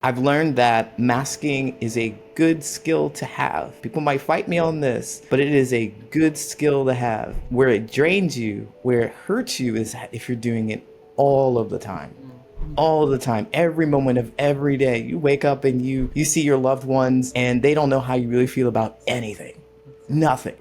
I've learned that masking is a good skill to have. People might fight me on this, but it is a good skill to have. Where it drains you, where it hurts you, is if you're doing it all of the time. All the time, every moment of every day. You wake up and you see your loved ones and they don't know how you really feel about anything. Nothing.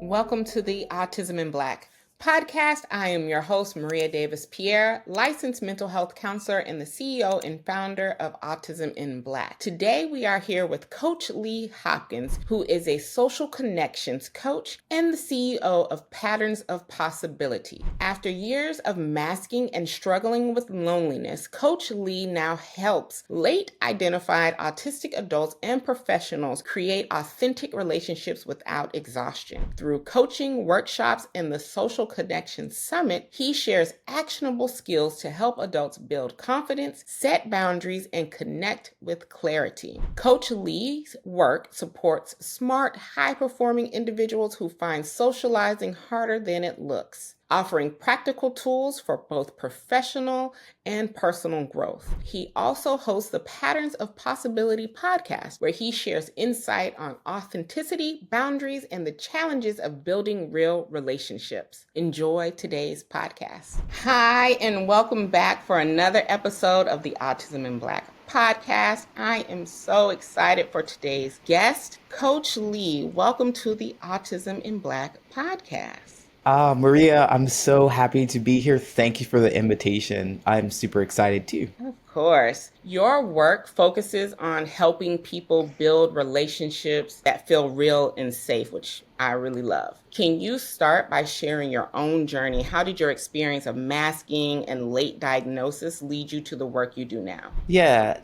Welcome to the Autism in Black podcast. I am your host, Maria Davis-Pierre, licensed mental health counselor and the CEO and founder of Autism in Black. Today, we are here with Coach Lee Hopkins, who is a social connections coach and the CEO of Patterns of Possibility. After years of masking and struggling with loneliness, Coach Lee now helps late identified autistic adults and professionals create authentic relationships without exhaustion. Through coaching, workshops, and the Social Connection Summit, he shares actionable skills to help adults build confidence, set boundaries, and connect with clarity. Coach Lee's work supports smart, high-performing individuals who find socializing harder than it looks, offering practical tools for both professional and personal growth. He also hosts the Patterns of Possibility podcast, where he shares insight on authenticity, boundaries, and the challenges of building real relationships. Enjoy today's podcast. Hi, and welcome back for another episode of the Autism in Black podcast. I am so excited for today's guest, Coach Lee. Welcome to the Autism in Black podcast. Maria, I'm so happy to be here. Thank you for the invitation. I'm super excited too. Of course. Your work focuses on helping people build relationships that feel real and safe, which I really love. Can you start by sharing your own journey? How did your experience of masking and late diagnosis lead you to the work you do now? Yeah,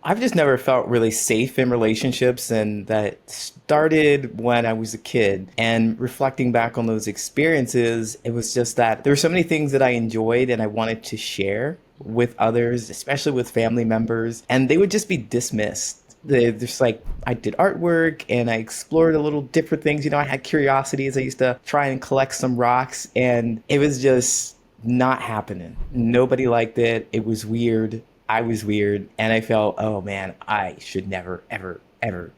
I've just never felt really safe in relationships, and that started when I was a kid. And reflecting back on those experiences, it was just that there were so many things that I enjoyed and I wanted to share with others, especially with family members, and they would just be dismissed. Just like I did artwork and I explored a little different things. I had curiosities. I used to try and collect some rocks, and it was just not happening. Nobody liked it. It was weird. I was weird, and I felt, oh man, I should never, ever, ever,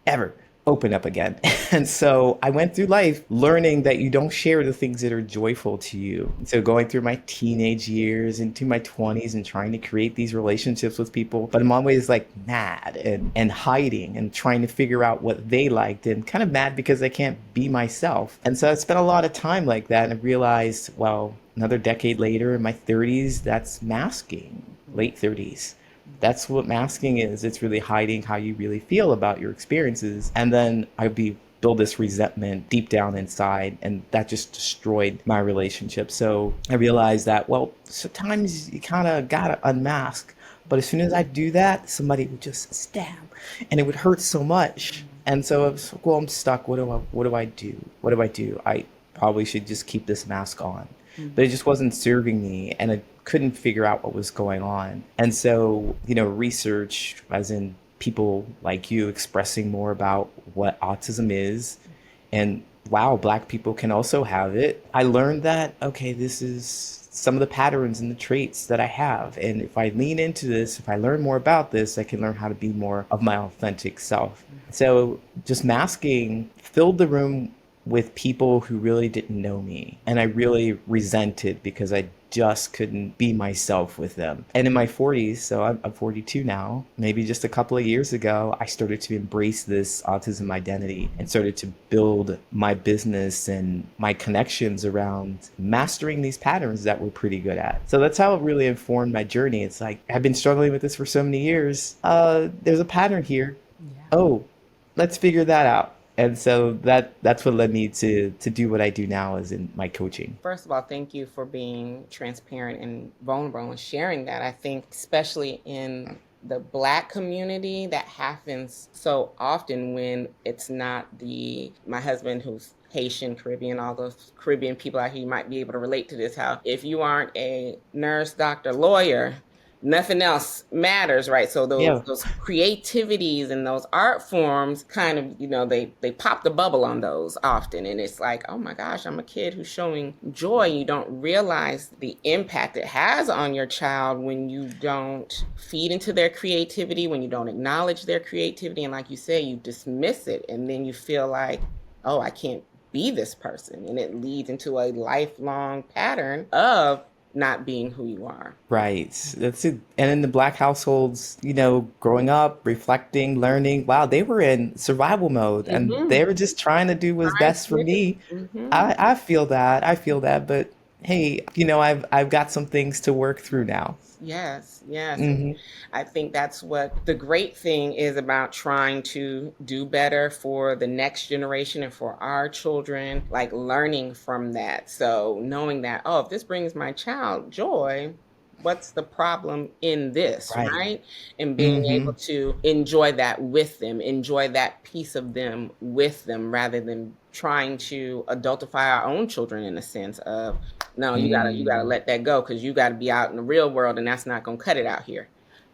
ever open up again. And so I went through life learning that you don't share the things that are joyful to you. So going through my teenage years into my 20s and trying to create these relationships with people, but I'm always like mad and hiding and trying to figure out what they liked, and kind of mad because I can't be myself. And so I spent a lot of time like that, and I realized, well, another decade later in my 30s, that's masking. Late 30s. That's what masking is. It's really hiding how you really feel about your experiences. And then build this resentment deep down inside, and that just destroyed my relationship. So I realized that, well, sometimes you kind of gotta unmask, but as soon as I do that, somebody would just stab, and it would hurt so much. And so I was like, well, I'm stuck. What do I do? What do I do? I probably should just keep this mask on. But it just wasn't serving me, and I couldn't figure out what was going on. And so, research, as in people like you expressing more about what autism is, and wow, Black people can also have it. I learned that, okay, this is some of the patterns and the traits that I have. And if I lean into this, if I learn more about this, I can learn how to be more of my authentic self. So just masking filled the room with people who really didn't know me. And I really resented because I just couldn't be myself with them. And in my 40s, so I'm 42 now, maybe just a couple of years ago, I started to embrace this autism identity and started to build my business and my connections around mastering these patterns that we're pretty good at. So that's how it really informed my journey. It's like, I've been struggling with this for so many years. There's a pattern here. Oh, let's figure that out. And so that's what led me to do what I do now, as in my coaching. First of all, thank you for being transparent and vulnerable and sharing that. I think especially in the Black community, that happens so often when it's not my husband who's Haitian, Caribbean, all those Caribbean people out here, you might be able to relate to this, how if you aren't a nurse, doctor, lawyer, nothing else matters, right? So Yeah. those creativities and those art forms kind of, they pop the bubble on those often. And it's like, oh my gosh, I'm a kid who's showing joy. You don't realize the impact it has on your child when you don't feed into their creativity, when you don't acknowledge their creativity. And like you say, you dismiss it, and then you feel like, oh, I can't be this person. And it leads into a lifelong pattern of not being who you are. Right. That's it. And in the black households, growing up, reflecting, learning, wow, they were in survival mode and Mm-hmm. they were just trying to do what's best for me. Mm-hmm. I feel that. I feel that. But hey, I've got some things to work through now. Yes, yes. And Hmm. I think that's what the great thing is about trying to do better for the next generation and for our children, like learning from that. So knowing that, oh, if this brings my child joy, what's the problem in this, Right. right? And being Hmm. able to enjoy that with them, enjoy that piece of them with them, rather than trying to adultify our own children in a sense of, no, you gotta Mm. let that go because you gotta be out in the real world, and that's not gonna cut it out here.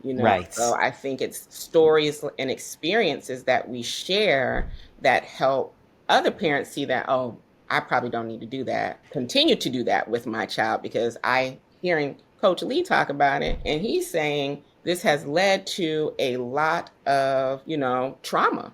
So Right. I think it's stories and experiences that we share that help other parents see that, oh, I probably don't need to do that, continue to do that with my child, because I hearing Coach Lee talk about it, and he's saying this has led to a lot of, trauma.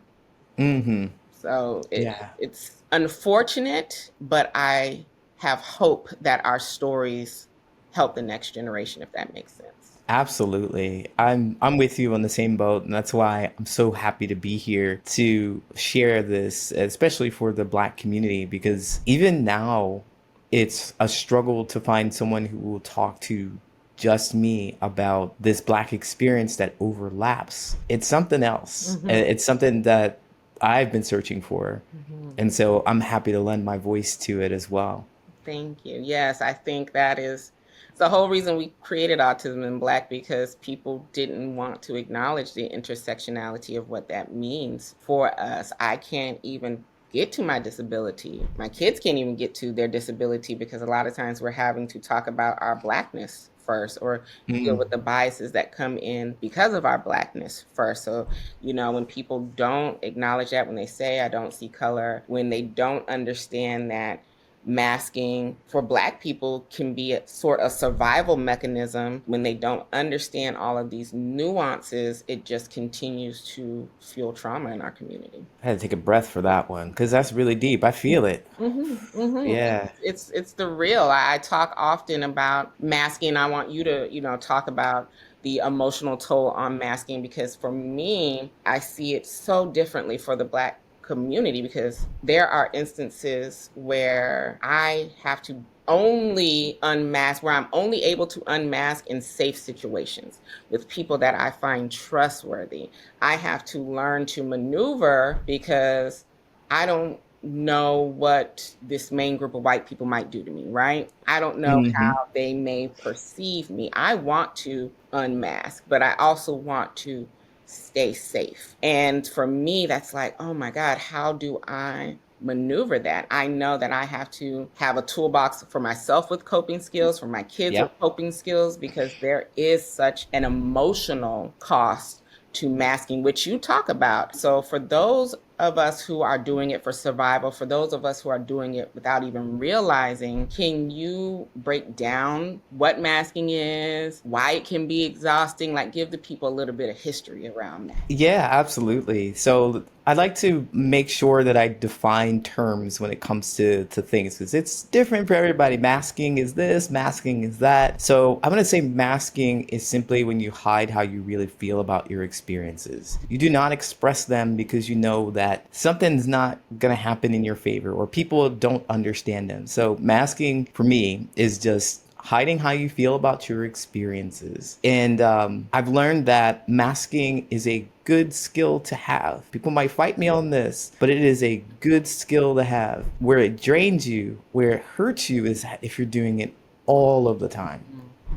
Hmm. So Yeah. it's unfortunate, but I have hope that our stories help the next generation, if that makes sense. Absolutely. I'm with you on the same boat, and that's why I'm so happy to be here to share this, especially for the Black community, because even now it's a struggle to find someone who will talk to just me about this Black experience that overlaps. It's something else. Mm-hmm. It's something that I've been searching for. Mm-hmm. And so I'm happy to lend my voice to it as well. Thank you. Yes, I think that is the whole reason we created Autism in Black, because people didn't want to acknowledge the intersectionality of what that means for us. I can't even get to my disability. My kids can't even get to their disability because a lot of times we're having to talk about our Blackness first, or deal with the biases that come in because of our Blackness first. So, when people don't acknowledge that, when they say, I don't see color, when they don't understand that masking for Black people can be a sort of survival mechanism, when they don't understand all of these nuances, it just continues to fuel trauma in our community. I had to take a breath for that one because that's really deep. I feel it. Yeah. It's the real. I talk often about masking. I want you to, talk about the emotional toll on masking, because for me, I see it so differently for the Black community, because there are instances where I have to only unmask, where I'm only able to unmask in safe situations with people that I find trustworthy. I have to learn to maneuver because I don't know what this main group of white people might do to me, right? I don't know Hmm. how they may perceive me. I want to unmask, but I also want to stay safe. And for me, that's like, oh my God, how do I maneuver that? I know that I have to have a toolbox for myself with coping skills, for my kids with Yep. coping skills, because there is such an emotional cost to masking, which you talk about. So for those of us who are doing it for survival, for those of us who are doing it without even realizing, can you break down what masking is, why it can be exhausting, like give the people a little bit of history around that? Yeah, absolutely. So I like to make sure that I define terms when it comes to things because it's different for everybody. Masking is this, masking is that. So I'm going to say masking is simply when you hide how you really feel about your experiences. You do not express them because you know that something's not going to happen in your favor or people don't understand them. So masking for me is just hiding how you feel about your experiences. And I've learned that masking is a good skill to have. People might fight me on this, but it is a good skill to have. Where it drains you, where it hurts you, is if you're doing it all of the time.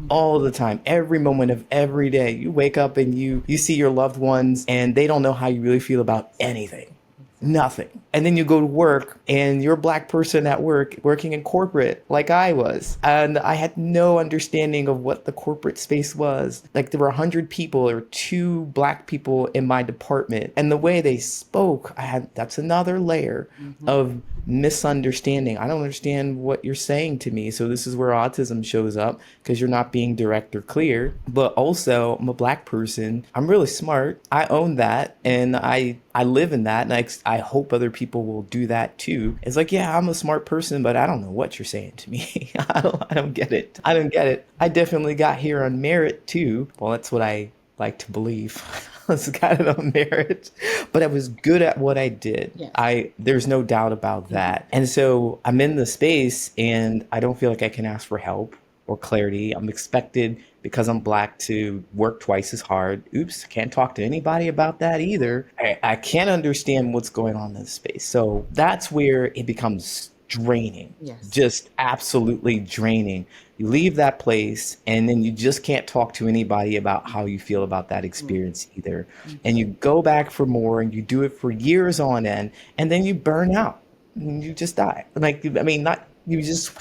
All the time, every moment of every day. You wake up and you see your loved ones and they don't know how you really feel about anything. Nothing. And then you go to work and you're a black person at work working in corporate like I was. And I had no understanding of what the corporate space was. Like there were 100 people or two black people in my department. And the way they spoke, that's another layer of misunderstanding. I don't understand what you're saying to me. So this is where autism shows up because you're not being direct or clear. But also, I'm a black person. I'm really smart. I own that. And I live in that, and I hope other people will do that too. It's like, yeah, I'm a smart person, but I don't know what you're saying to me. I don't get it. I don't get it. I definitely got here on merit too. Well, that's what I like to believe. I was got it on merit, but I was good at what I did. Yes. There's no doubt about that. And so I'm in the space, and I don't feel like I can ask for help or clarity. I'm expected, because I'm black, to work twice as hard. Oops, can't talk to anybody about that either. I can't understand what's going on in this space. So that's where it becomes draining. Yes. Just absolutely draining. You leave that place and then you just can't talk to anybody about how you feel about that experience either. And you go back for more and you do it for years on end, and then you burn out and you just die. Like, I mean, not you just.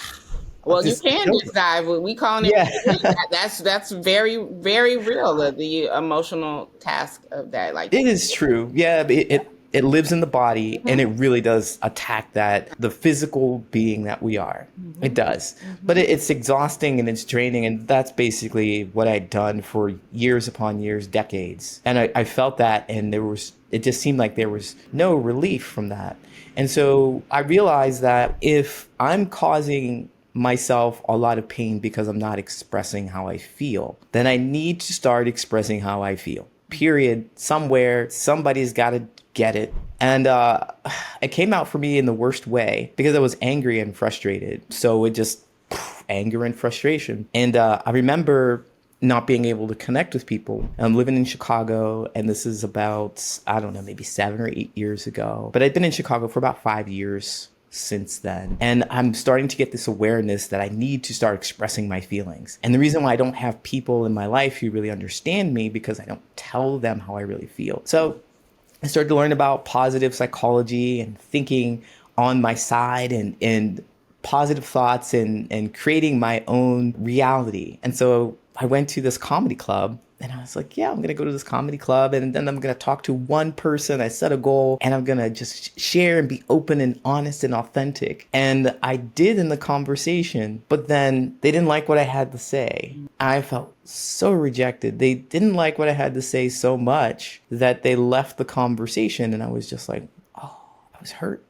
Well, you can just die. We call it. Yeah. That's very, very real. The emotional task of that, like, it is true. Yeah, it lives in the body, and it really does attack the physical being that we are. It does. But it's exhausting and it's draining, and that's basically what I'd done for years upon years, decades. And I felt that, and it just seemed like there was no relief from that. And so I realized that if I'm causing myself a lot of pain because I'm not expressing how I feel, then I need to start expressing how I feel. Period. Somewhere, somebody's got to get it. And it came out for me in the worst way because I was angry and frustrated. So it just anger and frustration. And I remember not being able to connect with people. I'm living in Chicago, and this is about, I don't know, maybe 7 or 8 years ago. But I'd been in Chicago for about 5 years since then. And I'm starting to get this awareness that I need to start expressing my feelings. And the reason why I don't have people in my life who really understand me, because I don't tell them how I really feel. So I started to learn about positive psychology and thinking on my side and positive thoughts and creating my own reality. And so I went to this comedy club, and I was like, yeah, I'm going to go to this comedy club, and then I'm going to talk to one person. I set a goal, and I'm going to just share and be open and honest and authentic. And I did in the conversation, but then they didn't like what I had to say. I felt so rejected. They didn't like what I had to say so much that they left the conversation, and I was just like, oh, I was hurt.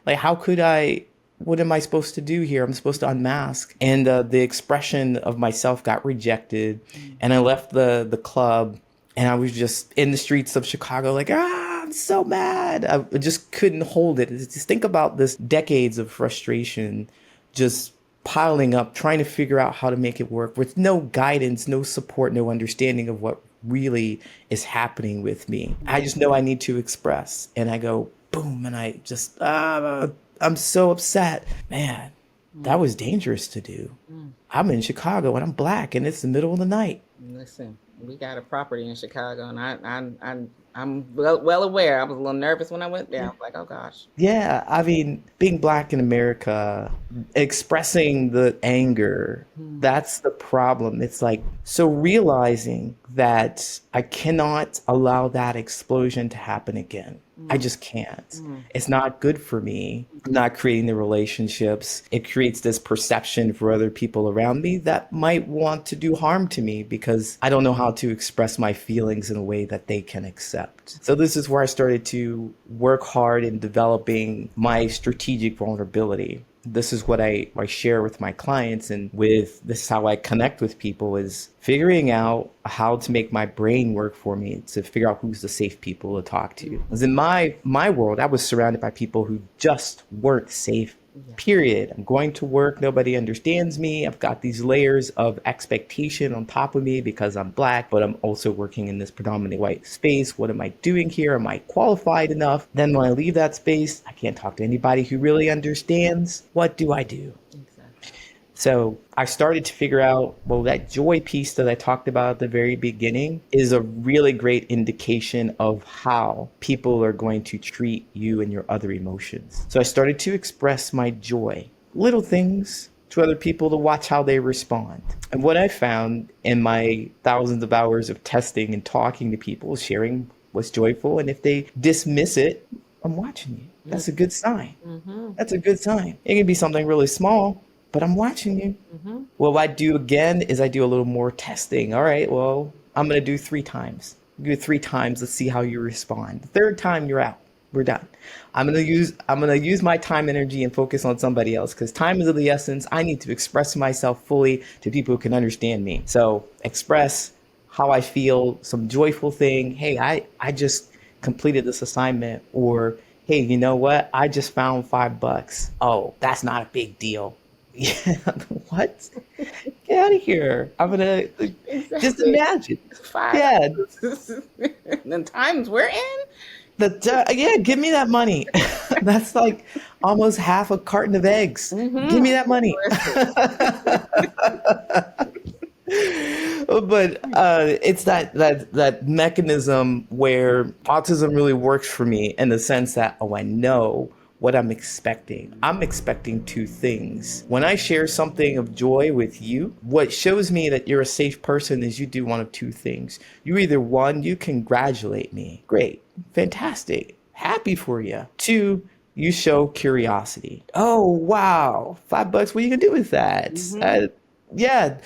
Like, how could I? What am I supposed to do here? I'm supposed to unmask. And the expression of myself got rejected. And I left the club, and I was just in the streets of Chicago like, I'm so mad. I just couldn't hold it. Just think about this decades of frustration just piling up, trying to figure out how to make it work with no guidance, no support, no understanding of what really is happening with me. I just know I need to express. And I go, boom, and I just, I'm so upset. Man, that was dangerous to do. I'm in Chicago and I'm black and it's the middle of the night. Listen, we got a property in Chicago, and I'm well aware. I was a little nervous when I went there. I was like, oh gosh. Yeah, I mean, being black in America, expressing the anger, that's the problem. It's like, so realizing that I cannot allow that explosion to happen again. I just can't. It's not good for me. I'm not creating the relationships. It creates this perception for other people around me that might want to do harm to me because I don't know how to express my feelings in a way that they can accept. So this is where I started to work hard in developing my strategic vulnerability. This is what I share with my clients, and this is how I connect with people, is figuring out how to make my brain work for me to figure out who's the safe people to talk to. Because in my world, I was surrounded by people who just weren't safe. Period. I'm going to work. Nobody understands me. I've got these layers of expectation on top of me because I'm black, but I'm also working in this predominantly white space. What am I doing here? Am I qualified enough? Then when I leave that space, I can't talk to anybody who really understands. What do I do? Exactly. So I started to figure out, well, that joy piece that I talked about at the very beginning is a really great indication of how people are going to treat you and your other emotions. So I started to express my joy, little things to other people to watch how they respond. And what I found in my thousands of hours of testing and talking to people, sharing what's joyful, and if they dismiss it, I'm watching you. That's a good sign. That's a good sign. It can be something really small, but I'm watching you. What I do again is I do a little more testing. All right, well, I'm going to do 3 times. Do it 3 times. Let's see how you respond. The third time, you're out. We're done. I'm gonna use my time, energy, and focus on somebody else because time is of the essence. I need to express myself fully to people who can understand me. So express how I feel, some joyful thing. Hey, I just completed this assignment, or hey, you know what? I just found $5. Oh, that's not a big deal. Yeah, what? Get out of here. I'm gonna just Exactly. imagine. Five. Yeah, The times we're in. yeah, give me that money. That's like almost half a carton of eggs. Give Mm-hmm. me that money. Listen. But it's that mechanism where autism really works for me in the sense that, oh, I know what I'm expecting. I'm expecting 2 things. When I share something of joy with you, what shows me that you're a safe person is you do one of 2 things. You either, one, you congratulate me. Great, fantastic, happy for you. 2, you show curiosity. Oh, wow, $5. What are you gonna do with that? Yeah,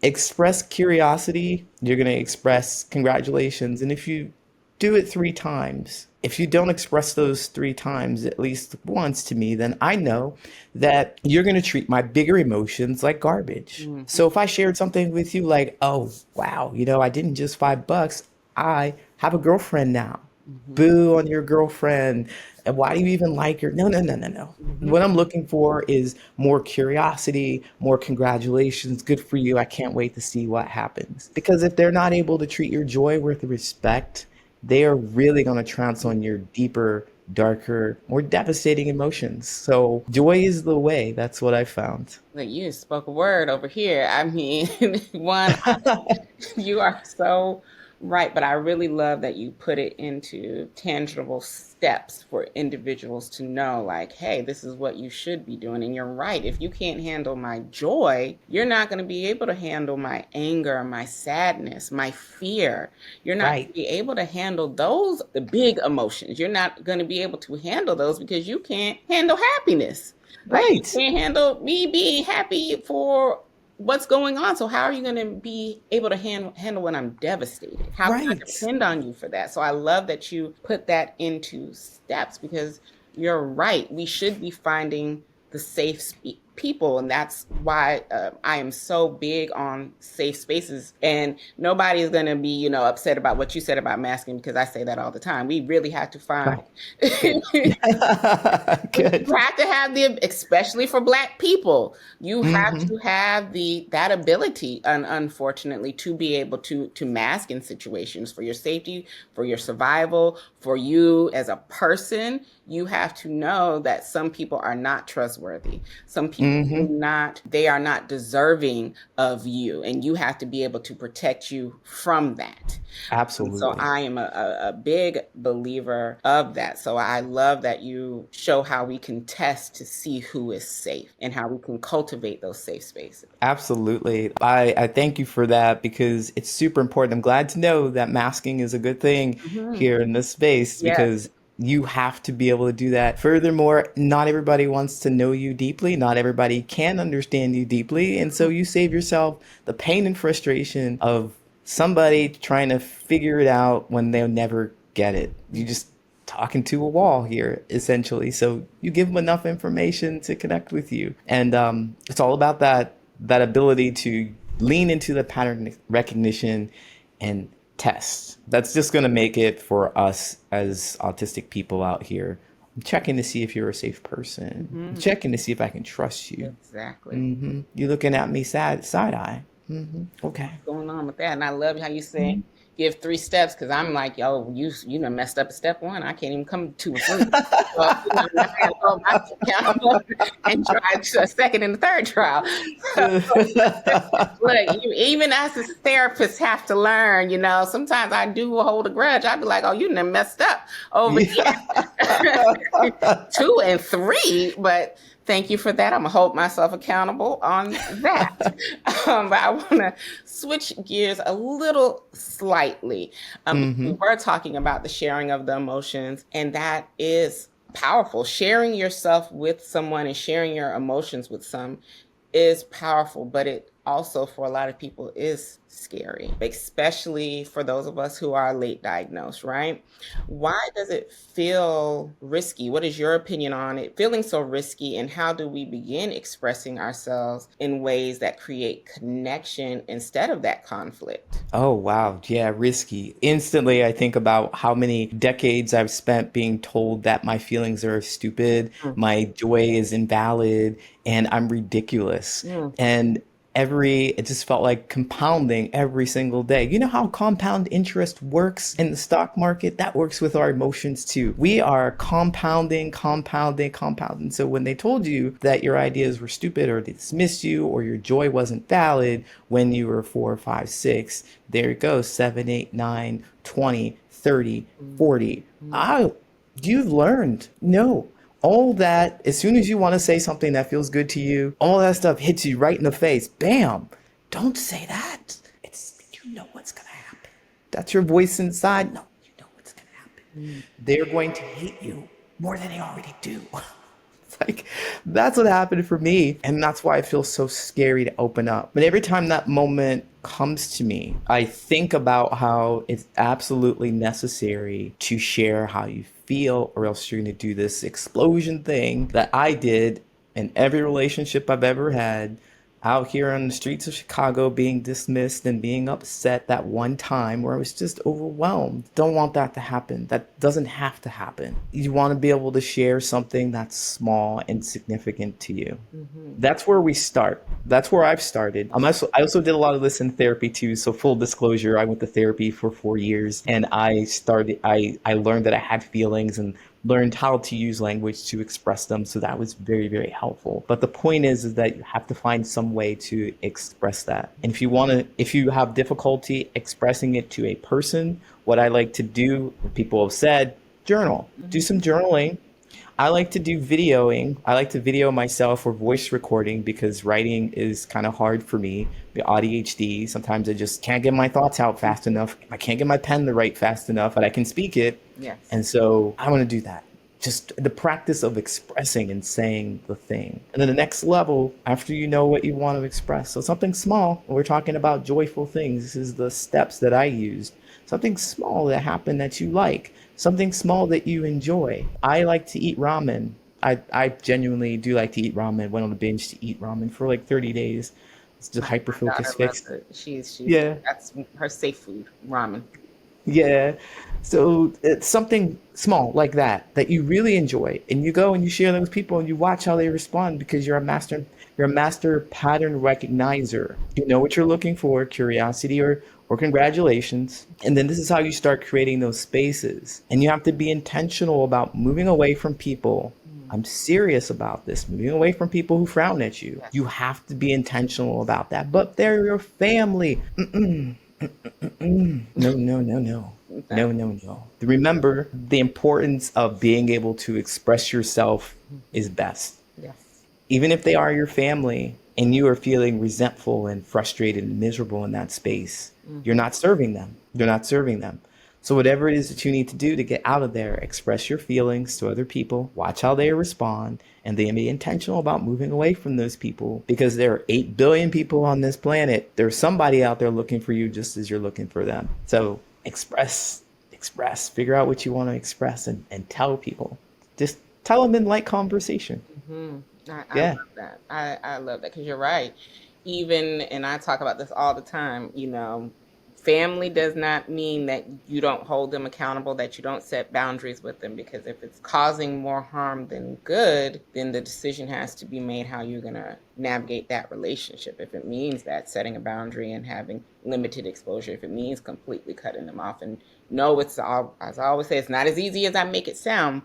express curiosity. You're gonna express congratulations, and if you do it 3 times. If you don't express those 3 times at least once to me, then I know that you're going to treat my bigger emotions like garbage. So if I shared something with you like, oh, wow, I didn't just $5, I have a girlfriend now. Boo on your girlfriend. And why do you even like her? No, no, no, no, no. What I'm looking for is more curiosity, more congratulations. Good for you. I can't wait to see what happens. Because if they're not able to treat your joy with respect, they are really going to trounce on your deeper, darker, more devastating emotions. So joy is the way. That's what I found. Like you spoke a word over here. I mean, one, you are so right, but I really love that you put it into tangible steps for individuals to know, like, hey, this is what you should be doing. And you're right. If you can't handle my joy, you're not going to be able to handle my anger, my sadness, my fear. You're not going to Right. be able to handle those, the big emotions. You're not going to be able to handle those because you can't handle happiness. Like you Right. can't handle me being happy for what's going on. So how are you going to be able to handle when I'm devastated? How can I Right. depend on you for that? So I love that you put that into steps because you're right. We should be finding the people, and that's why I am so big on safe spaces. And nobody is going to be, upset about what you said about masking because I say that all the time. We really have to find. Right. Good. You have to have especially for Black people, you have Hmm. to have that ability, unfortunately, to be able to mask in situations for your safety, for your survival, for you as a person. You have to know that some people are not trustworthy. Some people Hmm. they are not deserving of you, and you have to be able to protect you from that. So Absolutely. I am a big believer of that. So I love that you show how we can test to see who is safe and how we can cultivate those safe spaces. Absolutely. I thank you for that because it's super important. I'm glad to know that masking is a good thing Mhm. here in this space Yes. because you have to be able to do that. Furthermore, not everybody wants to know you deeply. Not everybody can understand you deeply. And so you save yourself the pain and frustration of somebody trying to figure it out when they'll never get it. You just talking to a wall here, essentially. So you give them enough information to connect with you. And it's all about that ability to lean into the pattern recognition and test. That's just going to make it for us as autistic people out here. I'm checking to see if you're a safe person. I'm Mhm. checking to see if I can trust you. Exactly. You're looking at me side eye. Okay. Going on with that. And I love how you say give 3 steps because I'm like, yo, you done messed up at step 1. I can't even come to a 3. So, I gotta hold myself accountable and try to a second and the third trial. Look, even as a therapist have to learn, sometimes I do hold a grudge. I'd be like, oh, you done messed up over here. 2 and 3, but thank you for that. I'm gonna hold myself accountable on that. But I want to switch gears a little slightly. We were talking about the sharing of the emotions, and that is powerful. Sharing yourself with someone and sharing your emotions with some is powerful, but it also for a lot of people is scary, especially for those of us who are late diagnosed, right? Why does it feel risky? What is your opinion on it feeling so risky, and how do we begin expressing ourselves in ways that create connection instead of that conflict? Oh, wow. Yeah, risky. Instantly, I think about how many decades I've spent being told that my feelings are stupid, my joy is invalid, and I'm ridiculous. Mm. And it just felt like compounding every single day. You know how compound interest works in the stock market? That works with our emotions too. We are compounding, compounding, compounding. So when they told you that your ideas were stupid, or they dismissed you, or your joy wasn't valid when you were 4, 5, 6, there it goes, 7, 8, 9, 20, 30, 40. You've learned. No. All that, as soon as you want to say something that feels good to you, all that stuff hits you right in the face. Bam! Don't say that. You know what's going to happen. That's your voice inside. No, you know what's going to happen. They're going to hate you more than they already do. Like, that's what happened for me. And that's why it feels so scary to open up. But every time that moment comes to me, I think about how it's absolutely necessary to share how you feel, or else you're going to do this explosion thing that I did in every relationship I've ever had, out here on the streets of Chicago, being dismissed and being upset that one time where I was just overwhelmed. Don't want that to happen. That doesn't have to happen. You want to be able to share something that's small and significant to you. That's where we start. That's where I've started. I also did a lot of this in therapy too. So full disclosure, I went to therapy for 4 years, and I learned that I had feelings and learned how to use language to express them. So that was very, very helpful. But the point is that you have to find some way to express that. And if you have difficulty expressing it to a person, what I like to do, people have said, journal. Do some journaling. I like to do videoing. I like to video myself or voice recording because writing is kind of hard for me. The ADHD, sometimes I just can't get my thoughts out fast enough. I can't get my pen to write fast enough, but I can speak it. Yes. And so I want to do that. Just the practice of expressing and saying the thing. And then the next level, after you know what you want to express. So something small, we're talking about joyful things. This is the steps that I used. Something small that happened that you like. Something small that you enjoy. I like to eat ramen. I genuinely do like to eat ramen. Went on a binge to eat ramen for like 30 days. It's just hyper focus fix. She's Yeah. That's her safe food, ramen. Yeah. So it's something small like that you really enjoy, and you go and you share that with people and you watch how they respond, because you're a master pattern recognizer. You know what you're looking for, curiosity or congratulations. And then this is how you start creating those spaces. And you have to be intentional about moving away from people. I'm serious about this. Moving away from people who frown at you. You have to be intentional about that. But they're your family. No, no, no, no. No, no, no. Remember, the importance of being able to express yourself is best. Yes. Even if they are your family and you are feeling resentful and frustrated and miserable in that space, you're not serving them. You're not serving them. So whatever it is that you need to do to get out of there, express your feelings to other people, watch how they respond, and then be intentional about moving away from those people, because there are 8 billion people on this planet. There's somebody out there looking for you just as you're looking for them. So express, figure out what you want to express, and tell people. Just tell them in light conversation. I love that. I love that, because you're right. And I talk about this all the time, Family does not mean that you don't hold them accountable, that you don't set boundaries with them, because if it's causing more harm than good, then the decision has to be made how you're going to navigate that relationship. If it means that setting a boundary and having limited exposure, if it means completely cutting them off. And no, it's all, as I always say, it's not as easy as I make it sound.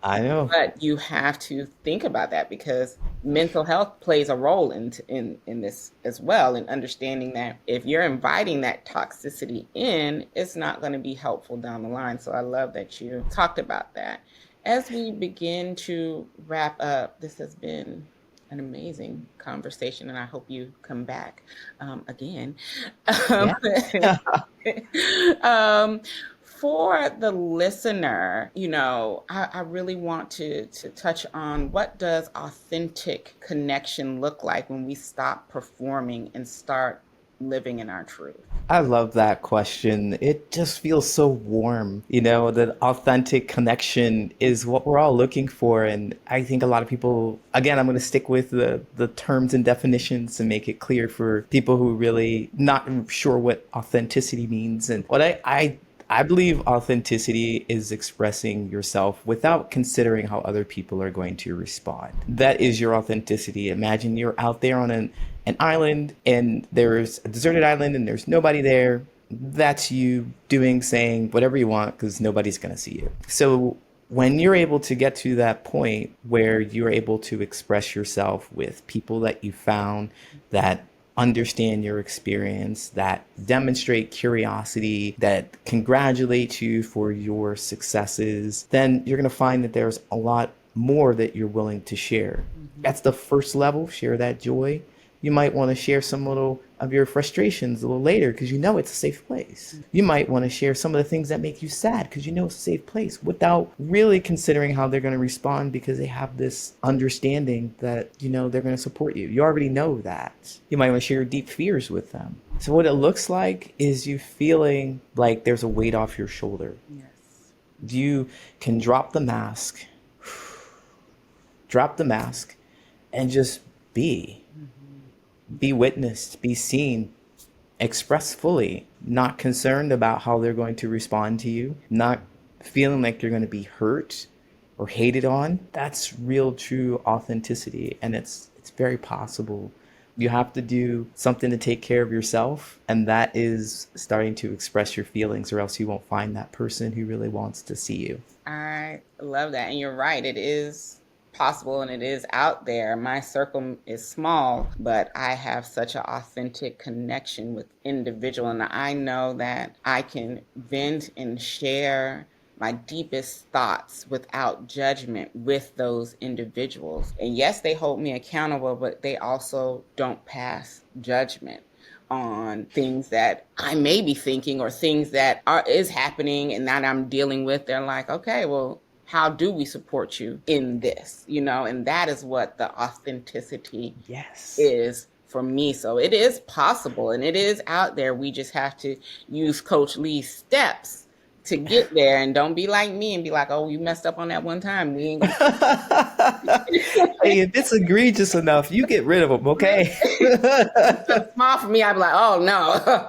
I know. But you have to think about that, because mental health plays a role in this as well, in understanding that if you're inviting that toxicity in, it's not going to be helpful down the line. So I love that you talked about that. As we begin to wrap up, this has been an amazing conversation, and I hope you come back again. Yeah. For the listener, I really want to touch on, what does authentic connection look like when we stop performing and start living in our truth? I love that question. It just feels so warm. That authentic connection is what we're all looking for. And I think a lot of people, again, I'm going to stick with the terms and definitions to make it clear for people who really not sure what authenticity means. And what I believe authenticity is expressing yourself without considering how other people are going to respond. That is your authenticity. Imagine you're out there on an island, and there's a deserted island and there's nobody there. That's you saying whatever you want, because nobody's going to see you. So when you're able to get to that point where you're able to express yourself with people that you found that understand your experience, that demonstrate curiosity, that congratulate you for your successes, then you're going to find that there's a lot more that you're willing to share. That's the first level. Share that joy. You might want to share some little of your frustrations a little later, because it's a safe place. You might want to share some of the things that make you sad, because it's a safe place, without really considering how they're going to respond, because they have this understanding that, they're going to support you. You already know that. You might want to share your deep fears with them. So what it looks like is you feeling like there's a weight off your shoulder. Yes. You can drop the mask, and just be. Be witnessed, be seen, express fully, not concerned about how they're going to respond to you, not feeling like you're going to be hurt or hated on. That's real, true authenticity, and it's very possible. You have to do something to take care of yourself, and that is starting to express your feelings, or else you won't find that person who really wants to see you. I love that, and you're right. It is possible, and it is out there. My circle is small, but I have such an authentic connection with individual, and I know that I can vent and share my deepest thoughts without judgment with those individuals. And yes, they hold me accountable, but they also don't pass judgment on things that I may be thinking, or things that is happening and that I'm dealing with. They're like, okay, well, how do we support you in this? And that is what the authenticity is for me. So it is possible, and it is out there. We just have to use Coach Lee's steps to get there, and don't be like me and be like, oh, you messed up on that one time. We ain't gonna Hey, if it's egregious enough, you get rid of them, okay? so small for me. I'd be like, oh no,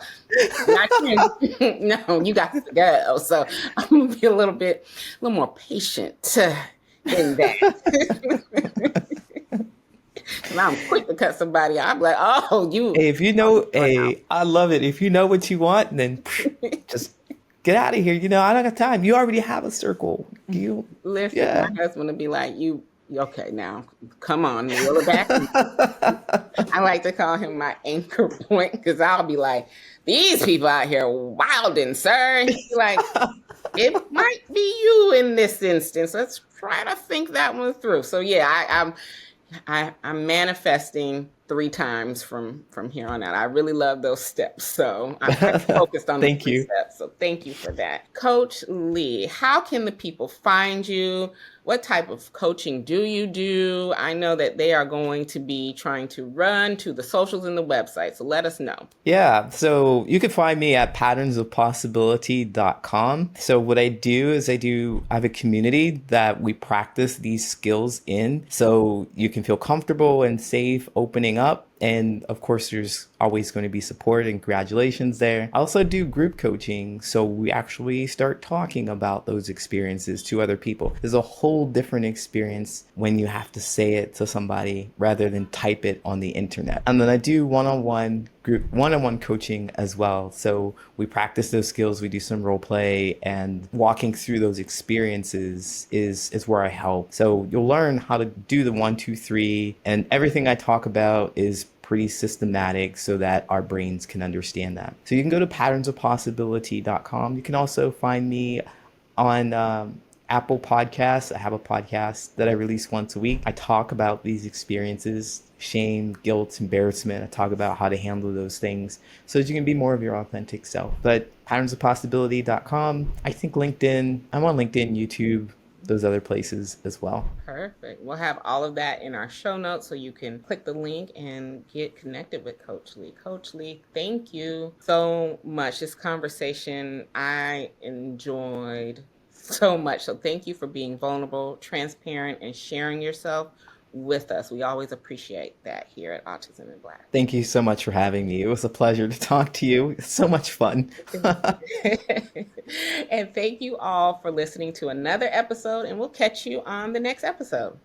not you. No, you got to go. So I'm gonna be a little more patient in that. And I'm quick to cut somebody out. I'm like, oh, you. Hey, I love it. If you know what you want, then just get out of here. I don't got time. You already have a circle. Listen, my husband would be like, okay, now, come on, reel it back. I like to call him my anchor point, because I'll be like, these people out here wilding, sir. He's like, it might be you in this instance. Let's try to think that one through. So yeah, I'm manifesting 3 times from here on out. I really love those steps. So I'm focused on the 3 steps. So thank you for that. Coach Lee, how can the people find you? What type of coaching do you do? I know that they are going to be trying to run to the socials and the website. So let us know. Yeah. So you can find me at patternsofpossibility.com. So what I do is I have a community that we practice these skills in, so you can feel comfortable and safe opening up And of course, there's always going to be support and congratulations there. I also do group coaching. So we actually start talking about those experiences to other people. There's a whole different experience when you have to say it to somebody rather than type it on the internet. And then I do one-on-one coaching as well. So we practice those skills, we do some role play, and walking through those experiences is where I help. So you'll learn how to do the 1, 2, 3, and everything I talk about is pretty systematic so that our brains can understand that. So you can go to patternsofpossibility.com. You can also find me on Apple Podcasts. I have a podcast that I release once a week. I talk about these experiences, shame, guilt, embarrassment. I talk about how to handle those things so that you can be more of your authentic self. But patternsofpossibility.com, I think LinkedIn, I'm on LinkedIn, YouTube, those other places as well. Perfect. We'll have all of that in our show notes so you can click the link and get connected with Coach Lee. Coach Lee, thank you so much. This conversation I enjoyed so much. So thank you for being vulnerable, transparent, and sharing yourself with us. We always appreciate that here at Autism in Black. Thank you so much for having me. It was a pleasure to talk to you. It's so much fun. And thank you all for listening to another episode, and we'll catch you on the next episode.